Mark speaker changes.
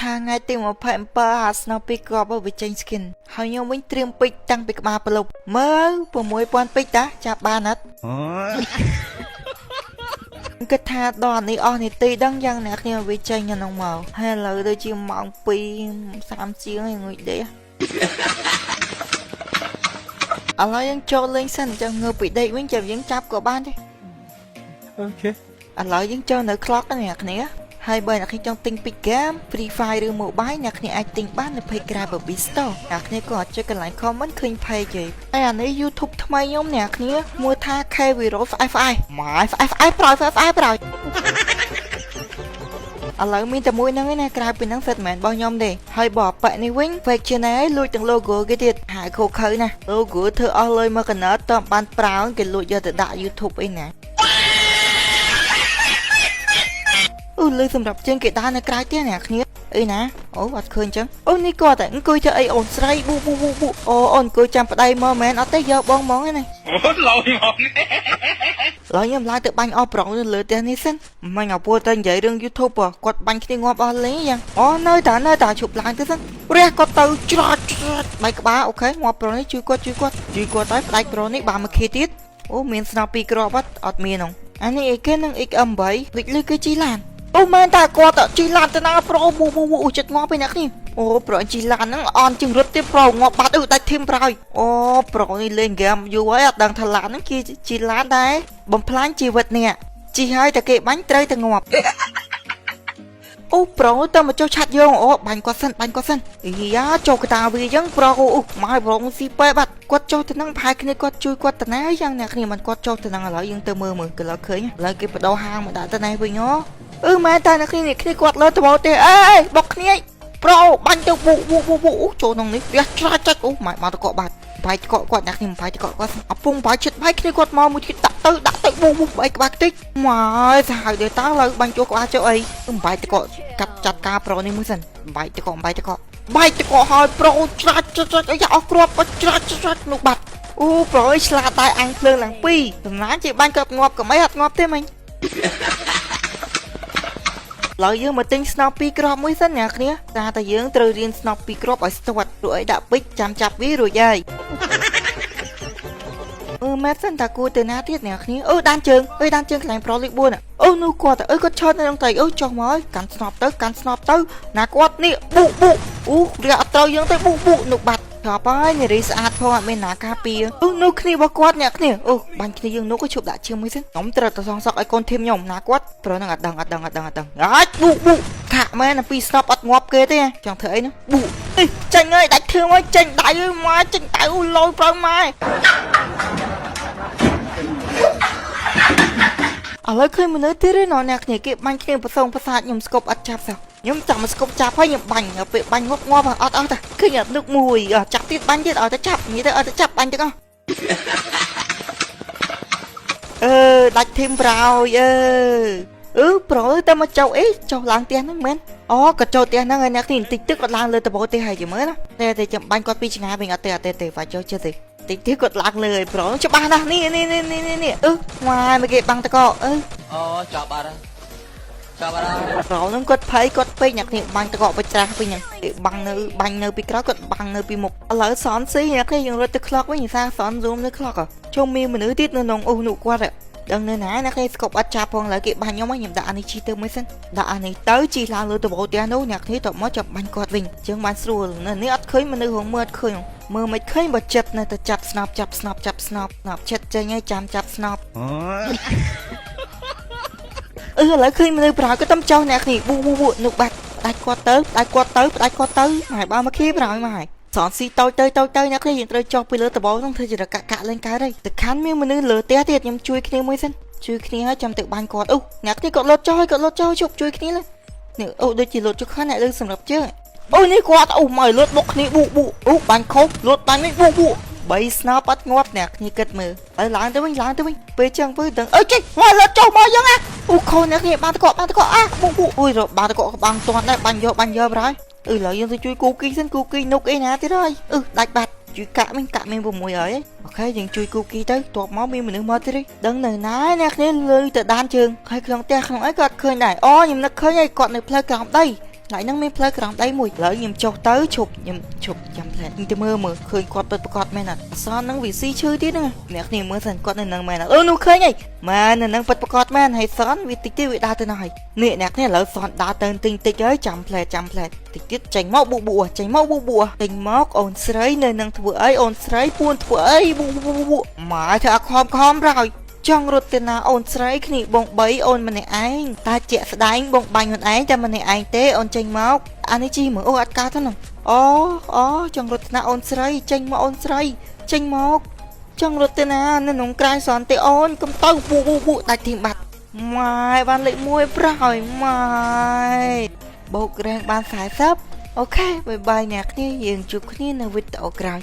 Speaker 1: tháng ngày tìm một phèm bơ hạt Snoopy Crop ở trên skin. Hầu như mình triêm pích tăng bị ba lục. Mơ, bộ mùi bọn pích đã, chạp ba nất. Cái tha đòn này on thì tì đăng dân nạc nhiều vì chơi nhà nông màu. Hay là đôi chị mong pi xăm chiếc này người đấy. Ở đó dân cho lên sân cho người bị đầy mình chầm dân chạp của ban đi.
Speaker 2: Ok.
Speaker 1: Ở đó dân cho nở clock này nạc nè. Hai bên là khi trong tinh pick game, Free Fire ឬ mobile អ្នកគ្នាអាចទិញបាននៅ page ក្រៅ Bobby Store អ្នកគ្នាក៏អាចចុចកន្លែង comment ឃើញ page ទេតែអានេះ YouTube ថ្មីខ្ញុំអ្នកគ្នាមើលថា K Virus FI មក FI ប្រោយ FI ប្រោយឥឡូវមានតែមួយហ្នឹងឯណាក្រៅពីហ្នឹងសិតមិនមែនរបស់ខ្ញុំទេហើយបើប៉ាក់នេះវិញ fake channel លួចទាំង logo គេទៀតហើយខូខើណា logo ធ្វើអស់លុយមកកណើតតបានប្រើគេលួចយកទៅដាក់ YouTube អីណាលឺសម្រាប់ជាងគេដើរនៅក្រៅទៀតអ្នកគ្នាអីណាអូអត់ឃើញចឹងអូនេះគាត់តែអង្គុយធ្វើអីអូនស្រីប៊ូអូអូនអង្គុយចាំប្តីមកមែនអត់ទេយកបងហ្មងណាអូឡយមកឡើយខ្ញុំឡើងទៅបាញ់អស់ប្រងលើផ្ទះនេះសិនមិនឲ្យពួរតែនិយាយរឿង YouTube គាត់បាញ់គ្នាងាប់អស់លេងយ៉ាងអូនៅតែជប់ឡើងទៅសិនរះគាត់ទៅច្រាច់បែកក្បាលអូខេងាប់ប្រងនេះជួយគាត់ទៅផ្ដាច់ប្រងនេះបានមកខៀទៀតអូមានស្នោពីរគ្រាប់អត់មានហ្នឹងអានេះអីគេនឹង XM8 វិចលឺគេជីឡានអូមែនតាគាត់ជីឡានទៅណាប្រូប៊ូចិត្តងាប់ឯអ្នកនេះអូប្រូជីឡានហ្នឹងអន់ជាងរត់ទៀតប្រូងាប់បាត់ដាច់ធីមប្រហើយអូប្រូនេះលេងហ្គេមយូរហើយអត់ដឹងថាឡានហ្នឹងជាជីឡានដែរបំផ្លាញជីវិតអ្នកជីហើយតែគេបាញ់ត្រូវតែងាប់អូប្រូទៅមកចុះឆាត់យើងអូបាញ់គាត់សិនអីយ៉ាចូលកតាវាអញ្ចឹងប្រូអូមកប្រូស៊ីប៉ែបាត់គាត់ចុះទៅនឹងផាយគ្នាគាត់ជួយគាត់ទៅណាយ៉ាងអ្នកគ្នាមិនគាត់ចុះទៅនឹងឥឡូវយើងទៅមើលកន្លងឃើញឥឡូវគេបដោហាងមកដាក់ទៅណែវិញអូមែនតែអ្នកគ្នាគាត់លើទៅមកទេអេបុកគ្នាប្រូបាញ់ទៅប៊ូចូលក្នុងនេះវាច្រាច់អូម៉ែមកតកបាត់បាយតកគាត់អ្នកគ្នាបាយតកគាត់អពងបាយចិត្តបាយគ្នាគាត់មកមួយទៀតដាក់ទៅប៊ូបាយក្បាលតិចមកសាហាវទេតើលើបាញ់ចូលក្បាលចុះអីបាយតកកាត់ចាត់ការប្រូនេះមួយសិនបាយតកហើយប្រូច្រាច់អីអស់គ្រាប់ច្រាច់នោះបាត់អូប្រូឆ្លាតតែអញភ្លើងឡើងពីរសំណាងជាបាញ់គាត់ងាប់ក៏មិនអត់ងាប់ទេមិញឡើយយើងមកទិញស្នោពីរគ្រាប់មួយសិនអ្នកគ្នាតែយើងត្រូវរៀនស្នោពីរគ្រាប់ឲ្យស្ទាត់រួចឲ្យដាក់ពេជ្រចាំចាប់វារួចហើយមែនសិនតាគួរទៅណាទៀតអ្នកគ្នាដានជើងកន្លែងប្រូលីក4អូនោះគាត់គាត់ឈរនៅក្នុងត្រីចុះមកកាន់ស្នប់ទៅណាគាត់នេះប៊ូអូវាអត់ត្រូវយើងទៅប៊ូនោះបាត់ឆ្ប់ហើយនារីស្អាតផងអត់មានណាការពារនោះគ្នារបស់គាត់អ្នកគ្នាបាញ់គ្នាយើងនោះក៏ជប់ដាក់ជើងមួយសិនខ្ញុំត្រូវទៅសងសក់ឲ្យកូនធីមខ្ញុំណាគាត់ប្រូនឹងអត់ដឹងអាចប៊ូខាក់មែនណាពីស្នប់អត់ងាប់គេទេចង់ធ្វើអីនោះប៊ូចាញ់ហើយដាច់ធឿងហើយចាញ់ដៃមកចាញ់ដៃលយប្រម៉ែឥឡូវឃើញមនុស្សទៀតទេអ្នកគ្នាគេបាញ់គ្នាប្រសងប្រសាទខ្ញុំស្គប់អត់ចាប់សោះខ្ញុំចាំមកស្គប់ចាប់ហើយខ្ញុំបាញ់ពេលបាញ់ងាប់អត់ទៅឃើញអត់នឹកមួយចាប់ទៀតបាញ់ទៀតឲ្យទៅចាប់និយាយទៅឲ្យទៅចាប់បាញ់ទាំងអស់ដាច់ធីមប្រោយប្រូទៅមកចុះចុះឡើងផ្ទះហ្នឹងមែនក៏ចូលផ្ទះហ្នឹងហើយអ្នកទីបន្តិចទឹកគាត់ឡើងលើតបោទេហើយមើលណាតែចាំបាញ់គាត់ពីឆ្ងាយវិញអត់ទេវាចូលចិត្តទេតិចទៀតគាត់ឡើងលើហើយប្រូច្បាស់ណាស់នេះម៉ែមកគេបាំងតកចាប់បាត់ហើយប្រូហ្នឹងគាត់ភ័យគាត់ពេកអ្នកនេះបាញ់តកបច្រាស់វិញហ្នឹងបាញ់នៅពីក្រោយគាត់បាំងនៅពីមុខឥឡូវសនស៊ីអ្នកនេះយើងរត់ទៅ clock វិញសាសន zoom នៅ clock ជុំមានមនុស្សទៀតនៅក្នុងនោះគាត់ដឹងនៅណាអ្នកនេះស្គប់អត់ចាប់ផងឡើយគេបាញ់ខ្ញុំខ្ញុំដាក់អានេះជីទៅមួយសិនដាក់អានេះទៅជីឡើងលើតបោផ្ទះនោះអ្នកនេះតមកចាប់បាញ់គាត់វិញអញ្ចឹងបានស្រួលនេះអត់ឃើញមនុស្សហងមើលអត់ឃើញមើលមិនឃើញបើចិត្តនៅតែចាប់ស្នប់ចិត្តចេញឲ្យចាំចាប់ស្នប់ឥឡូវឃើញមនុស្សប្រោយក៏តំចោះអ្នកនេះប៊ូនោះបាត់ផ្ដាច់គាត់ទៅហើយបើមកខីប្រោយមកហើយសនស៊ីតូចទៅអ្នកនេះយើងត្រូវចុះពីលើតបោហ្នឹងធ្វើជារកកាក់លេងកើតហើយតែខាន់មានមនុស្សលើផ្ទះទៀតខ្ញុំជួយគ្នាមួយសិនជួយគ្នាឲ្យចាំទៅបាញ់គាត់អ្នកនេះគាត់លត់ចុះជប់ជួយគ្នានេះដូចជាលត់ចុះខាងអ្នកលើសម្រាប់ជើងនេះគាត់មកលត់បុកគ្នាប៊ូបាញ់ខុសលត់បាញ់នេះប៊ូ3ស្នោបអត់ងាប់អ្នកគ្នាគិតមើលហើយឡើងទៅវិញពេលចឹងពើដឹងចេះមកលត់ចុះមកយើងខុសអ្នកគ្នាបានតកប៊ូរកបានតកក៏បាំងតាន់ដែរបាញ់យកប្រហើយឥឡូវយើងទៅជួយគូគីសិនគូគីនុកអីណាទៀតហើយដាច់បាត់ជួយកាក់មាន6ហើយអូខេយើងជួយគូគីទៅតបមកមានមនុស្សមកទៀតដឹងនៅណាអ្នកគ្នាលើទៅដានជើងហើយក្នុងផ្ទះក្នុងអីក៏អត់ឃើញដែរខ្ញុំនឹកឃើញហើយគាត់នៅផ្លូវក្រោមដី lại năng mình play cái đây mùi lấy nhầm chọc tới chụp chậm lại nhưng tôi mơ khơi quạt bật quạt mẹ nè sao năng vị si chơi tí nữa nè này mơ dần quạt này năng mẹ nè nó khơi ngay mà nè năng bật quạt mẹ hay són vì tích tiêu vị đa từ này nè này lỡ són đa tên tinh tích ấy chậm lại tích tiết tránh máu bụa tình máu ồn sấy nơi năng thua ấy ồn sấy buồn thua ấy bụa mà thà khom rồi trong rốt tên nào ôn sấy khi bông bấy ôn mình này anh ta chẹt đánh bông bành mình anh cho mình này anh té ôn tranh máu anh ấy chi mở ô ắt cá thế nào trong rốt tên nào ôn sấy tranh máu ôn sấy tranh máu trong rốt tên nào nên nông cài sòn té ôn cầm tao bu đại tìm bạch mai ban lệ môi rồi mai bộ rèn ban phải sắp ok bye bye nè kia dừng chụp kia nào với tàu cài